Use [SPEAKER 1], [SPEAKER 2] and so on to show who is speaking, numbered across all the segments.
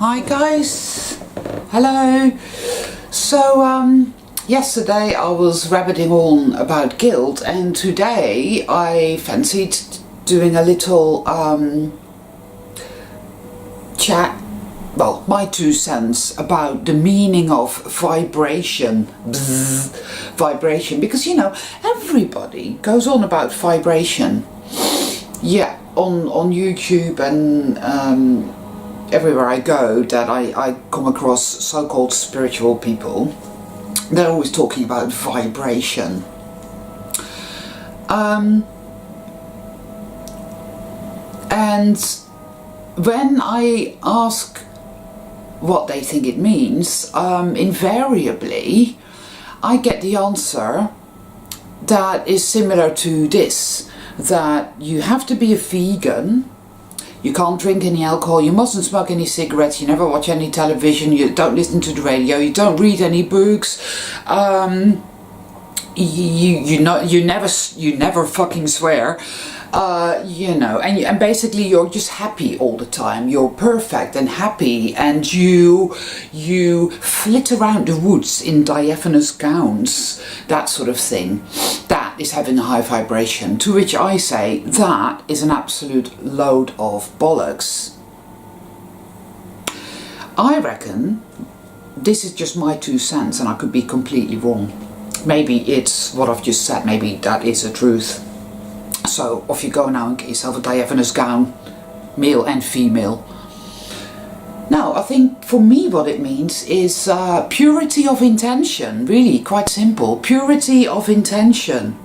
[SPEAKER 1] Hi guys, hello. So yesterday I was rabbiting on about guilt, and today I fancied doing a little chat, well, my 2 cents about the meaning of vibration. Vibration, because you know, everybody goes on about vibration. Yeah, on YouTube and everywhere I go that I come across so-called spiritual people. They're always talking about vibration. And when I ask what they think it means, invariably I get the answer that is similar to this, that you have to be a vegan, you can't drink any alcohol, you mustn't smoke any cigarettes, you never watch any television, you don't listen to the radio, you don't read any books, you never fucking swear, you know, and basically you're just happy all the time, you're perfect and happy, and you flit around the woods in diaphanous gowns, that sort of thing. That is having a high vibration, to which I say that is an absolute load of bollocks. I reckon this is just my 2 cents, and I could be completely wrong. Maybe it's what I've just said, maybe that is the truth. So off you go now and get yourself a diaphanous gown, male and female. Now, I think for me what it means is purity of intention, really quite simple, purity of intention.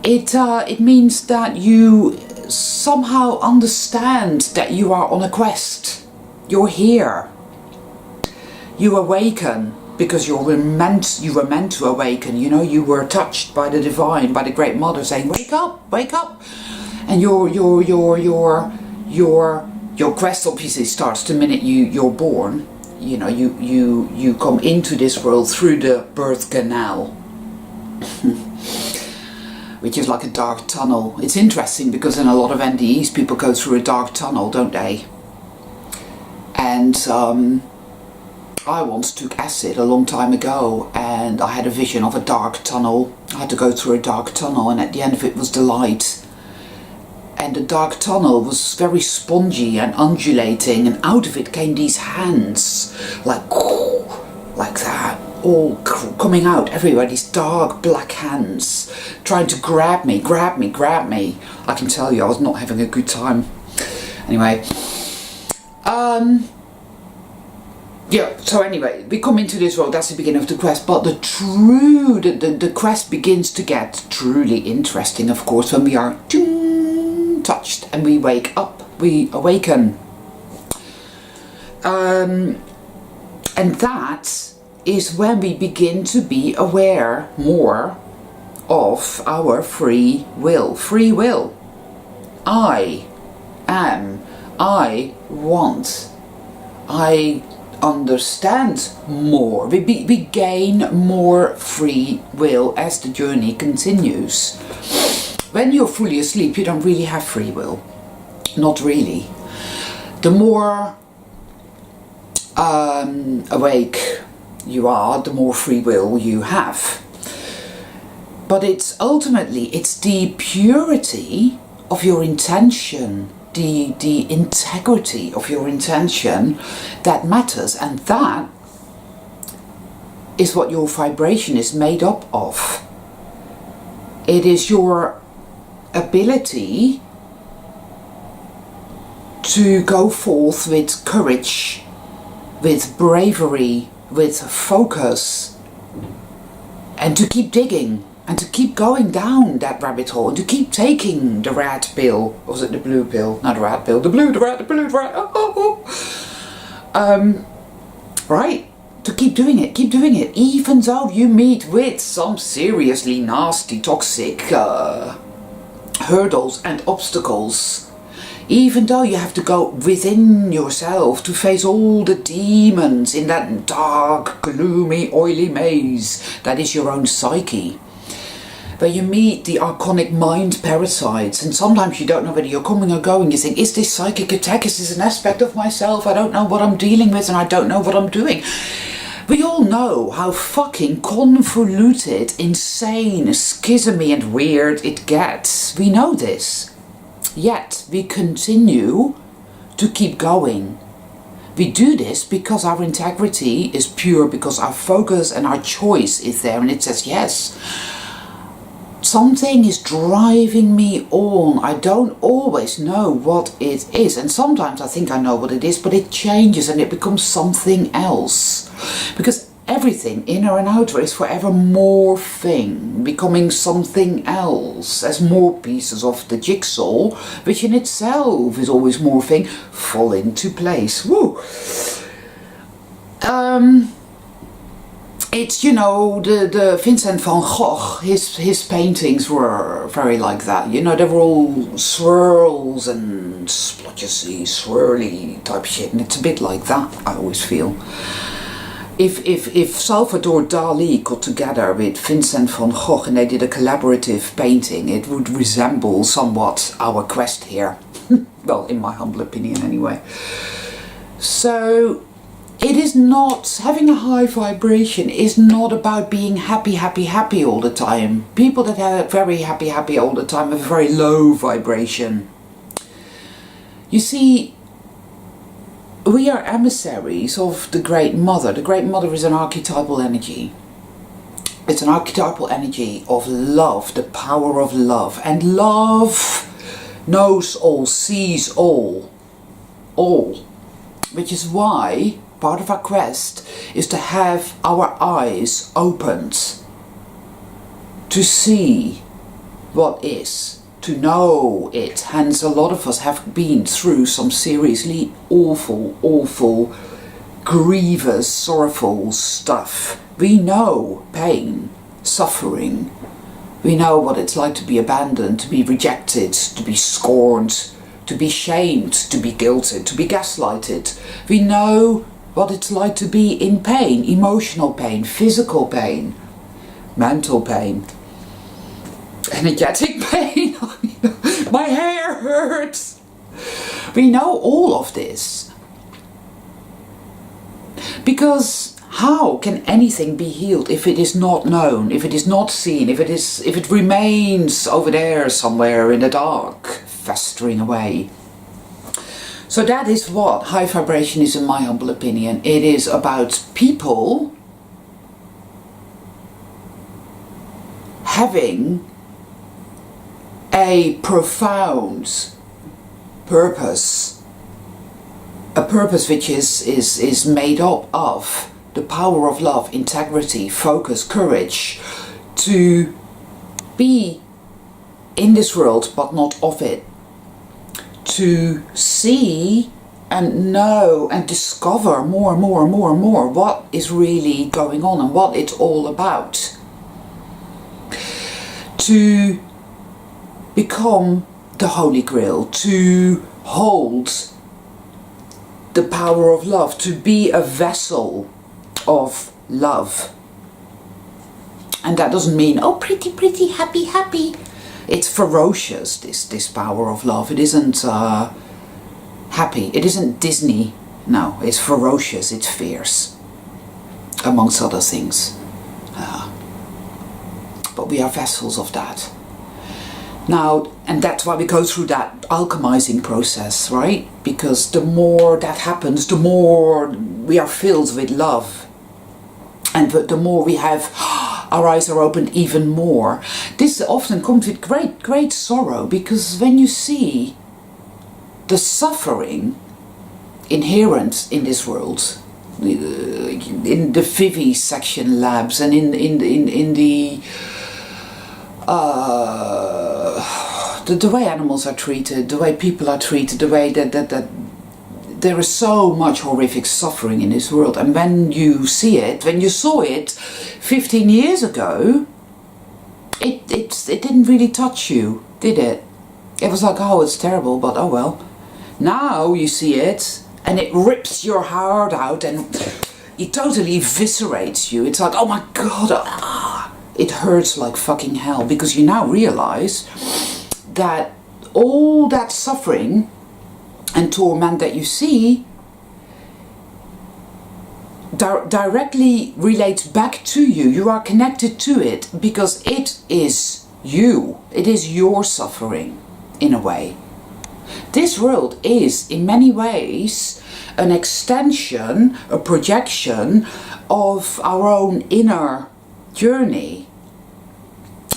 [SPEAKER 1] It means that you somehow understand that you are on a quest, you're here, you awaken. Because you were meant to awaken, you know, you were touched by the divine, by the Great Mother saying, wake up, and your quest obviously starts the minute you're born. You know, you come into this world through the birth canal, which is like a dark tunnel. It's interesting because in a lot of NDEs people go through a dark tunnel, don't they? And I once took acid a long time ago, and I had a vision of a dark tunnel. I had to go through a dark tunnel, and at the end of it was the light. And the dark tunnel was very spongy and undulating, and out of it came these hands, like that, all coming out everywhere, these dark black hands, trying to grab me. I can tell you I was not having a good time. Anyway, yeah, so anyway, we come into this world, that's the beginning of the quest, but the quest begins to get truly interesting, of course, when we are touched and we wake up, we awaken. And that is when we begin to be aware more of our free will. Free will. I am, I want, I understand more. We gain more free will as the journey continues. When you're fully asleep, you don't really have free will. Not really. The more awake you are, the more free will you have. But it's ultimately, it's the purity of your intention, the integrity of your intention that matters, and that is what your vibration is made up of. It is your ability to go forth with courage, with bravery, with focus, and to keep digging, and to keep going down that rabbit hole, and to keep taking the red pill, or was it the blue pill? Not the red pill, the red. Right? To keep doing it, even though you meet with some seriously nasty, toxic hurdles and obstacles. Even though you have to go within yourself to face all the demons in that dark, gloomy, oily maze that is your own psyche. where you meet the archonic mind parasites, and sometimes you don't know whether you're coming or going. You think, is this psychic attack? Is this an aspect of myself? I don't know what I'm dealing with and I don't know what I'm doing. We all know how fucking convoluted, insane, schismy and weird it gets. We know this. Yet we continue to keep going. We do this because our integrity is pure, because our focus and our choice is there, and it says, yes, something is driving me on. I don't always know what it is, and sometimes I think I know what it is, but it changes and it becomes something else, because everything, inner and outer, is forever morphing, becoming something else, as more pieces of the jigsaw, which in itself is always morphing, fall into place. Woo! It's, you know, the Vincent van Gogh, his paintings were very like that. You know, they were all swirls and splotchy, swirly type shit, and it's a bit like that, I always feel. If Salvador Dali got together with Vincent van Gogh and they did a collaborative painting, it would resemble somewhat our quest here. Well, in my humble opinion anyway. So it is not, having a high vibration is not about being happy, happy, happy all the time. People that are very happy, happy all the time have a very low vibration. You see, we are emissaries of the Great Mother. The Great Mother is an archetypal energy. It's an archetypal energy of love, the power of love. And love knows all, sees all. Which is why part of our quest is to have our eyes opened to see what is, to know it. Hence, a lot of us have been through some seriously awful, grievous, sorrowful stuff. We know pain, suffering. We know what it's like to be abandoned, to be rejected, to be scorned, to be shamed, to be guilted, to be gaslighted. We know what it's like to be in pain, emotional pain, physical pain, mental pain, energetic pain. My hair hurts. We know all of this. Because how can anything be healed if it is not known, if it is not seen, if it remains over there somewhere in the dark, festering away? So that is what high vibration is, in my humble opinion. It is about people having a profound purpose, a purpose which is made up of the power of love, integrity, focus, courage, to be in this world but not of it, to see and know and discover more and more and more and more what is really going on and what it's all about, to become the Holy Grail, to hold the power of love, to be a vessel of love. And that doesn't mean, oh, pretty, pretty, happy, happy. It's ferocious, this power of love. It isn't happy. It isn't Disney. No, it's ferocious, it's fierce, amongst other things. But we are vessels of that. Now, and that's why we go through that alchemizing process, right? Because the more that happens, the more we are filled with love. And the more we have, our eyes are opened even more. This often comes with great sorrow, because when you see the suffering inherent in this world, in the vivisection labs and in the way animals are treated, the way people are treated, the way that there is so much horrific suffering in this world. And when you see it, when you saw it 15 years ago, it didn't really touch you, did it? It was like, oh, it's terrible, but oh well. Now you see it and it rips your heart out and it totally eviscerates you. It's like, oh my God, it hurts like fucking hell, because you now realize that all that suffering and torment that you see directly relates back to you. You are connected to it because it is you. It is your suffering, in a way. This world is, in many ways, an extension, a projection of our own inner journey.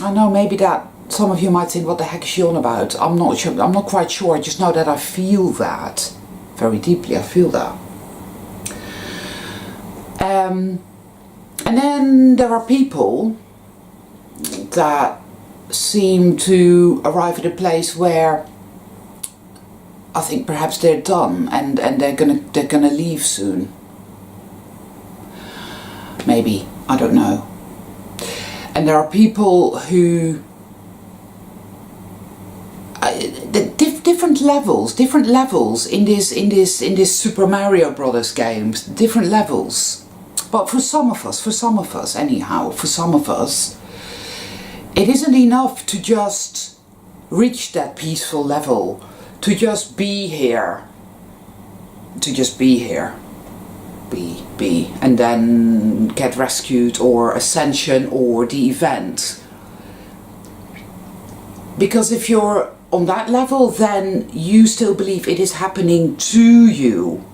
[SPEAKER 1] I know maybe that some of you might think, what the heck is she on about? I'm not sure. I'm not quite sure. I just know that I feel that very deeply. I feel that. And then there are people that seem to arrive at a place where I think perhaps they're done and they're gonna leave soon. Maybe, I don't know. And there are people who different levels in this Super Mario Brothers games, different levels. But for some of us anyhow, for some of us, it isn't enough to just reach that peaceful level, to just be here, be, and then get rescued or ascension or the event. Because if you're on that level, then you still believe it is happening to you.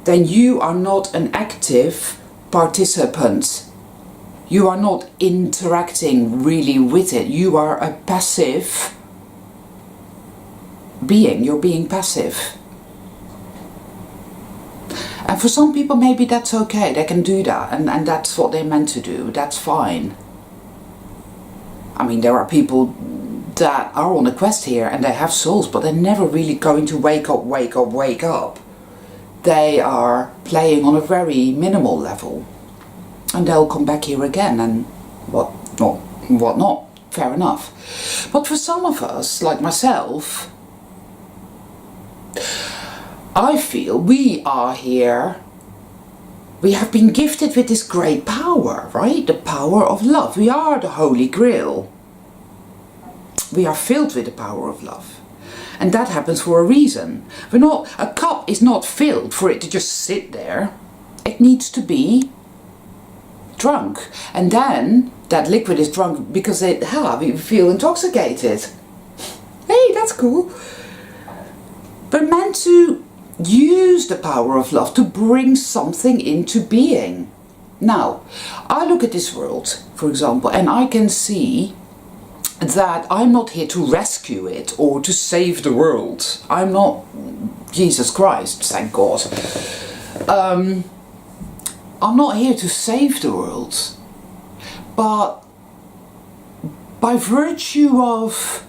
[SPEAKER 1] Then you are not an active participant. You are not interacting really with it. You are a passive being. You're being passive. And for some people maybe that's okay. They can do that and that's what they're meant to do. That's fine. I mean, there are people that are on a quest here and they have souls, but they're never really going to wake up. They are playing on a very minimal level, and they'll come back here again, and what not, fair enough. But for some of us, like myself, I feel we are here, we have been gifted with this great power, right? The power of love. We are the Holy Grail. We are filled with the power of love. And that happens for a reason. A cup is not filled for it to just sit there. It needs to be drunk. And then that liquid is drunk because we feel intoxicated. Hey, that's cool. We're meant to use the power of love to bring something into being. Now, I look at this world, for example, and I can see that I'm not here to rescue it or to save the world. I'm not Jesus Christ, thank God. I'm not here to save the world. But by virtue of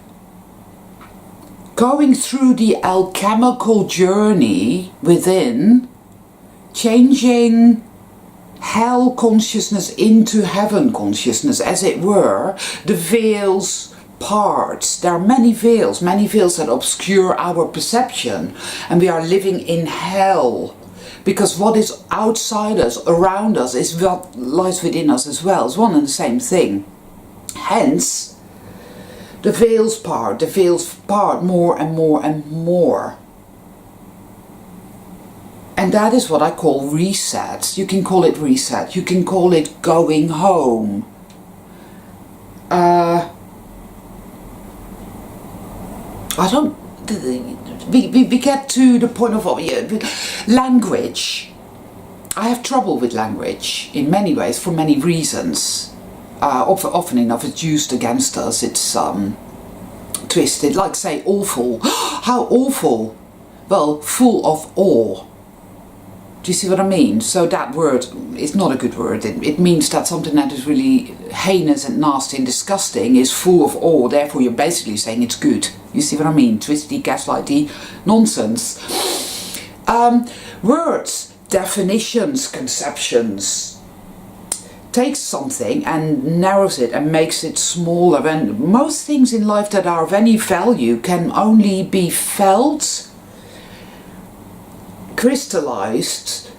[SPEAKER 1] going through the alchemical journey within, changing hell consciousness into heaven consciousness, as it were, the veils part. There are many veils that obscure our perception, and we are living in hell because what is outside us, around us, is what lies within us as well. It's one and the same thing. Hence, the veils part more and more and more. And that is what I call reset. You can call it reset. You can call it going home. We get to the point of language. I have trouble with language in many ways for many reasons. Often enough it's used against us. It's twisted. Like say awful. How awful. Well, full of awe. Do you see what I mean? So that word is not a good word. It means that something that is really heinous and nasty and disgusting is full of awe. Therefore, you're basically saying it's good. You see what I mean? Twisty, gaslighty nonsense. Words, definitions, conceptions. Takes something and narrows it and makes it smaller. And most things in life that are of any value can only be felt, crystallized,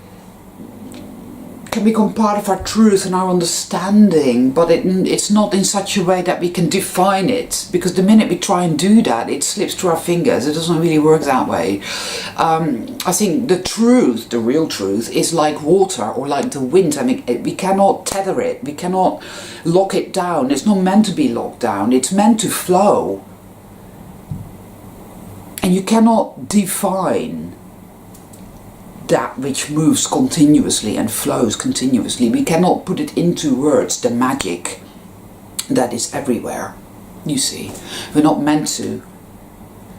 [SPEAKER 1] can become part of our truth and our understanding, but it's not in such a way that we can define it, because the minute we try and do that, it slips through our fingers. It doesn't really work that way. I think the truth, the real truth, is like water or like the wind. I mean, we cannot tether it, we cannot lock it down. It's not meant to be locked down, it's meant to flow. And you cannot define that which moves continuously and flows continuously. We cannot put it into words, the magic that is everywhere, you see. We're not meant to.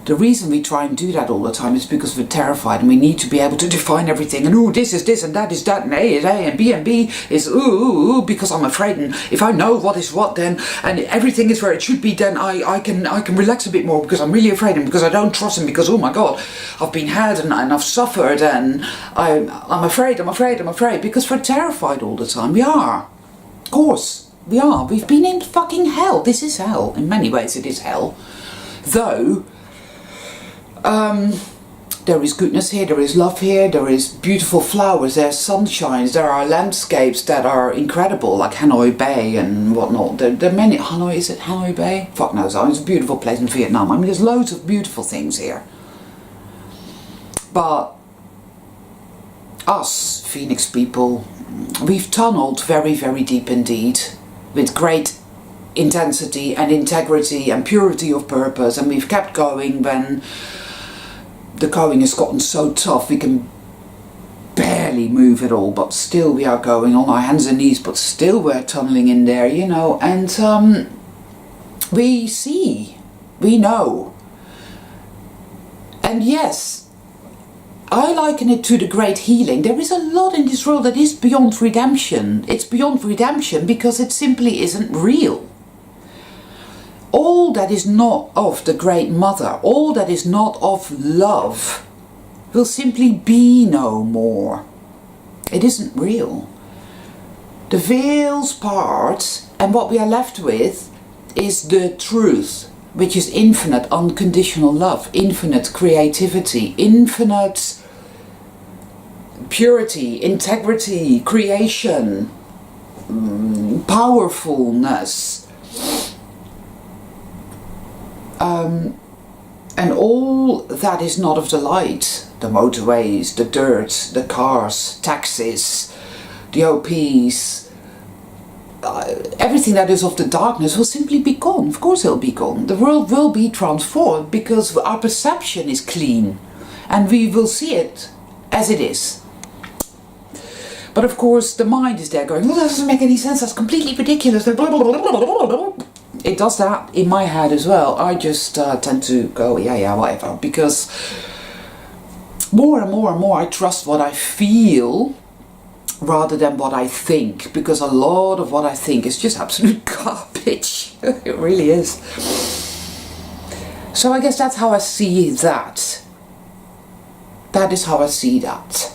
[SPEAKER 1] The reason we try and do that all the time is because we're terrified and we need to be able to define everything. And ooh, this is this and that is that and A is A and B is ooh, because I'm afraid. And if I know what is what, then and everything is where it should be, then I can relax a bit more, because I'm really afraid and because I don't trust him, because oh my God, I've been had and I've suffered and I'm afraid, because we're terrified all the time. We are. Of course, we are. We've been in fucking hell. This is hell. In many ways it is hell. Though there is goodness here, there is love here, there is beautiful flowers, there's sunshines, there are landscapes that are incredible, like Hanoi Bay and whatnot. There are many. Is it Hanoi Bay? Fuck knows. It's a beautiful place in Vietnam. I mean, there's loads of beautiful things here. But us, Phoenix people, we've tunneled very, very deep indeed, with great intensity and integrity and purity of purpose, and we've kept going when the going has gotten so tough we can barely move at all, but still we are going on our hands and knees, but still we're tunneling in there, you know. And we see, we know, and yes, I liken it to the great healing. There is a lot in this world that is beyond redemption. It's beyond redemption because it simply isn't real. All that is not of the Great Mother, all that is not of love, will simply be no more. It isn't real. The veils part, and what we are left with is the truth, which is infinite unconditional love, infinite creativity, infinite purity, integrity, creation, powerfulness. And all that is not of the light, the motorways, the dirt, the cars, taxis, the OPs, everything that is of the darkness will simply be gone. Of course it'll be gone. The world will be transformed because our perception is clean and we will see it as it is. But of course the mind is there going, well, that doesn't make any sense, that's completely ridiculous. It does that in my head as well. I just tend to go, yeah, whatever. Because more and more I trust what I feel rather than what I think. Because a lot of what I think is just absolute garbage. It really is. So I guess that's how I see that. That is how I see that.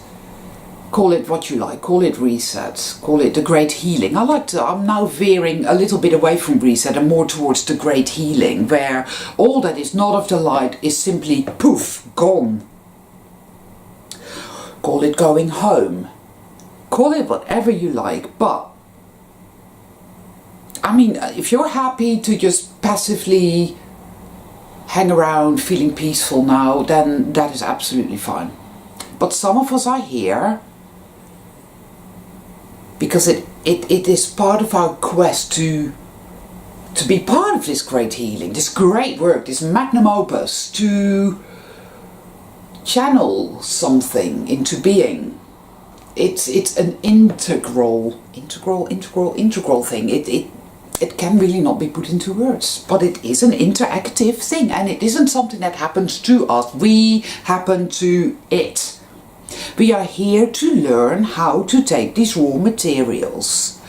[SPEAKER 1] Call it what you like, call it reset, call it the great healing. I'm now veering a little bit away from reset and more towards the great healing, where all that is not of the light is simply poof, gone. Call it going home, call it whatever you like, but I mean, if you're happy to just passively hang around feeling peaceful now, then that is absolutely fine. But some of us are here because it is part of our quest to be part of this great healing, this great work, this magnum opus, to channel something into being. It's an integral thing. It can really not be put into words, but it is an interactive thing, and it isn't something that happens to us. We happen to it. We are here to learn how to take these raw materials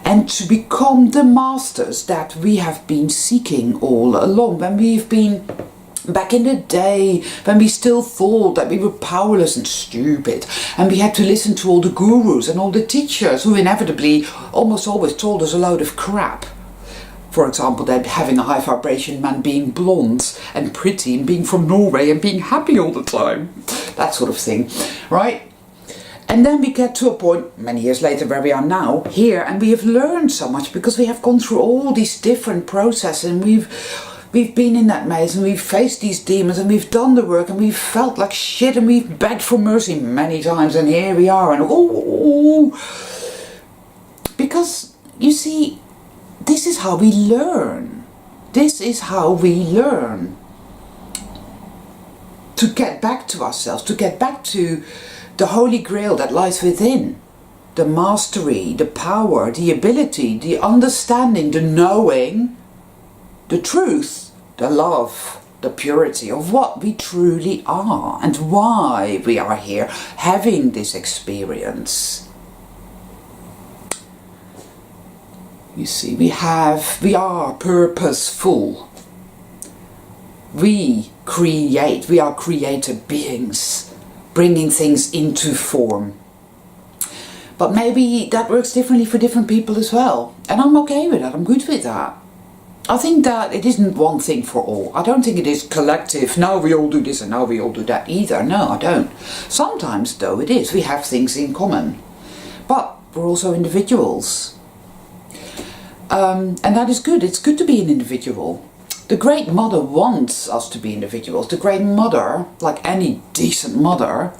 [SPEAKER 1] and to become the masters that we have been seeking all along. When we've been back in the day, when we still thought that we were powerless and stupid, and we had to listen to all the gurus and all the teachers who inevitably almost always told us a load of crap. For example, that having a high vibration meant being blonde and pretty and being from Norway and being happy all the time. That sort of thing, right? And then we get to a point, many years later, where we are now, here, and we have learned so much because we have gone through all these different processes, and we've been in that maze, and we've faced these demons, and we've done the work, and we've felt like shit, and we've begged for mercy many times, and here we are, and because, you see, this is how we learn. This is how we learn to get back to ourselves, to get back to the holy grail that lies within. The mastery, the power, the ability, the understanding, the knowing, the truth, the love, the purity of what we truly are and why we are here having this experience. You see, we are purposeful. We are creative beings, bringing things into form. But maybe that works differently for different people as well. And I'm okay with that, I'm good with that. I think that it isn't one thing for all. I don't think it is collective, now we all do this and now we all do that either. No, I don't. Sometimes though it is, we have things in common. But we're also individuals. And that is good, it's good to be an individual. The Great Mother wants us to be individuals. The Great Mother, like any decent mother,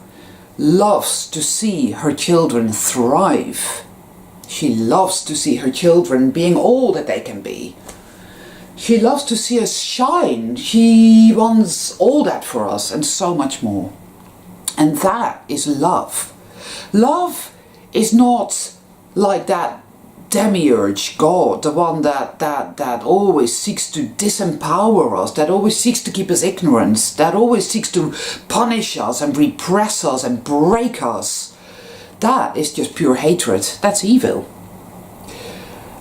[SPEAKER 1] loves to see her children thrive. She loves to see her children being all that they can be. She loves to see us shine. She wants all that for us and so much more. And that is love. Love is not like that demiurge God, the one that always seeks to disempower us, that always seeks to keep us ignorant, that always seeks to punish us and repress us and break us. That is just pure hatred. That's evil.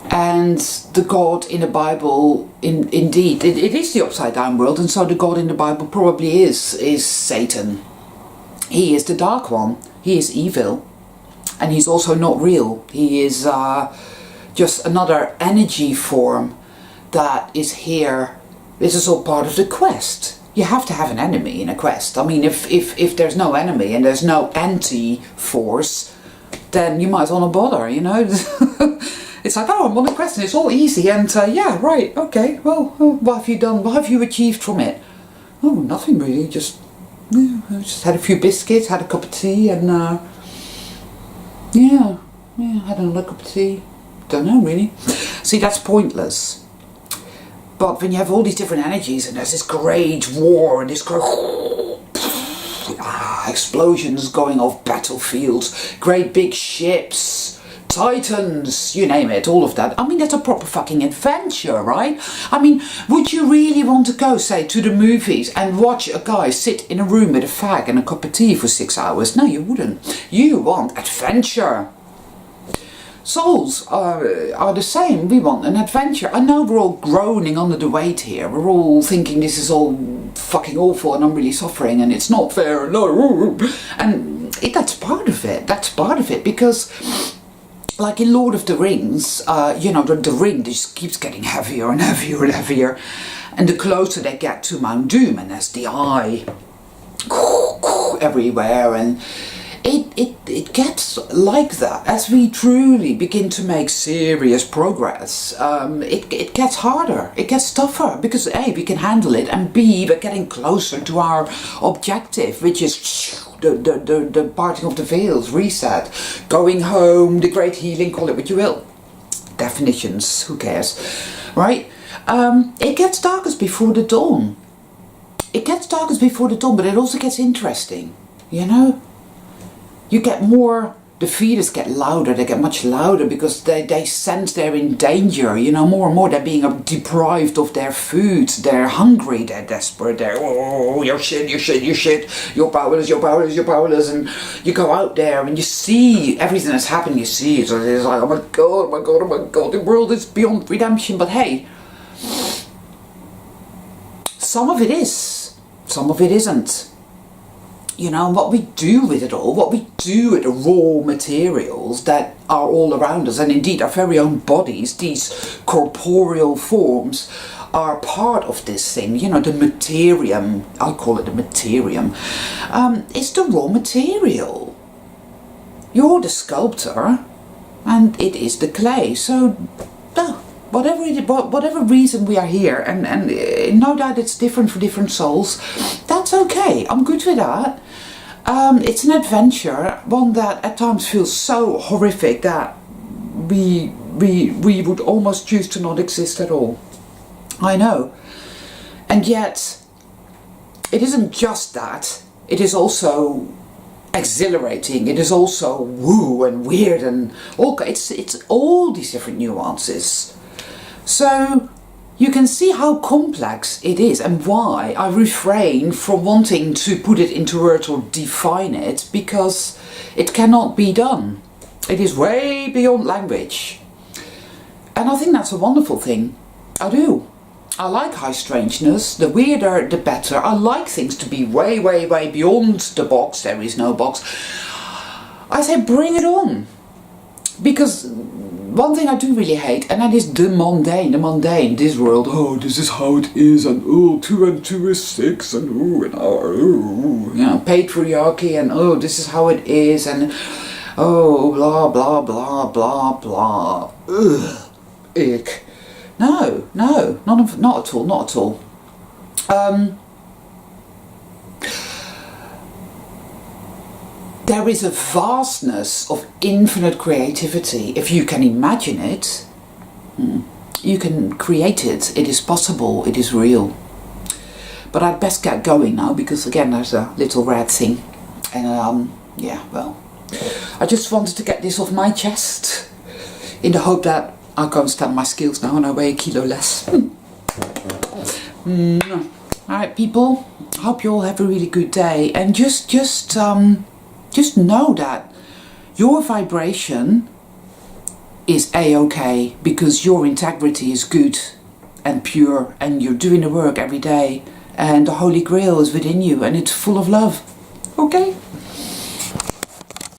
[SPEAKER 1] And the God in the Bible, indeed, it is the upside down world, and so the God in the Bible probably is Satan. He is the dark one. He is evil. And he's also not real. He is just another energy form that is here. This is all part of the quest. You have to have an enemy in a quest. I mean, if there's no enemy and there's no anti-force, then you might as well not bother, you know. It's like, oh, I'm on a quest and it's all easy, and yeah, right, okay, well, what have you done? What have you achieved from it? Oh, nothing really, just had a few biscuits, had a cup of tea, and yeah, had another cup of tea. Don't know really. See, that's pointless. But when you have all these different energies and there's this great war and this great explosions going off battlefields, great big ships, titans, you name it, all of that. I mean, that's a proper fucking adventure, right? I mean, would you really want to go, say, to the movies and watch a guy sit in a room with a fag and a cup of tea for 6 hours? No, you wouldn't. You want adventure. Souls are the same. We want an adventure. I know we're all groaning under the weight here. We're all thinking this is all fucking awful and I'm really suffering and it's not fair. No, and that's part of it. That's part of it, because like in Lord of the Rings, you know, the ring just keeps getting heavier and heavier and heavier, and the closer they get to Mount Doom, and there's the eye everywhere, and it gets like that as we truly begin to make serious progress. It gets harder, it gets tougher, because A, we can handle it, and B, we're getting closer to our objective, which is the parting of the veils, reset, going home, the great healing, call it what you will. Definitions, who cares, right? It gets darkest before the dawn. It gets darkest before the dawn, but it also gets interesting, you know? You get more, the feeders get louder, they get much louder because they sense they're in danger, you know, more and more they're being deprived of their food, they're hungry, they're desperate, they're, oh, you're shit, you're powerless, and you go out there and you see everything that's happening, you see it, so it's like, oh my god, the world is beyond redemption, but hey, some of it is, some of it isn't. You know, what we do with it all, what we do with the raw materials that are all around us, and indeed our very own bodies, these corporeal forms, are part of this thing. You know, the materium, I'll call it the materium, it's the raw material. you're the sculptor and it is the clay. So whatever reason we are here, and no doubt it's different for different souls, that's okay. I'm good with that. It's an adventure, one that at times feels so horrific that we would almost choose to not exist at all. I know. And yet, it isn't just that. It is also exhilarating. It is also woo and weird and all. It's all these different nuances. So you can see how complex it is and why I refrain from wanting to put it into words or define it, because it cannot be done. It is way beyond language. And I think that's a wonderful thing. I do. I like high strangeness. The weirder, the better. I like things to be way, way, way beyond the box. There is no box. I say bring it on. Because one thing I do really hate, and that is the mundane, this world. Oh, this is how it is, and oh, 2 and 2 is 6, and patriarchy, and this is how it is, and blah, blah, blah, blah, blah. Ugh. Ick. No, not at all. There is a vastness of infinite creativity. If you can imagine it, you can create it. It is possible. It is real. But I'd best get going now, because again there's a little red thing. And I just wanted to get this off my chest in the hope that I can't stand my skills now and I weigh a kilo less. Alright people, hope you all have a really good day, and just know that your vibration is a-okay, because your integrity is good and pure, and you're doing the work every day, and the Holy Grail is within you and it's full of love. Okay?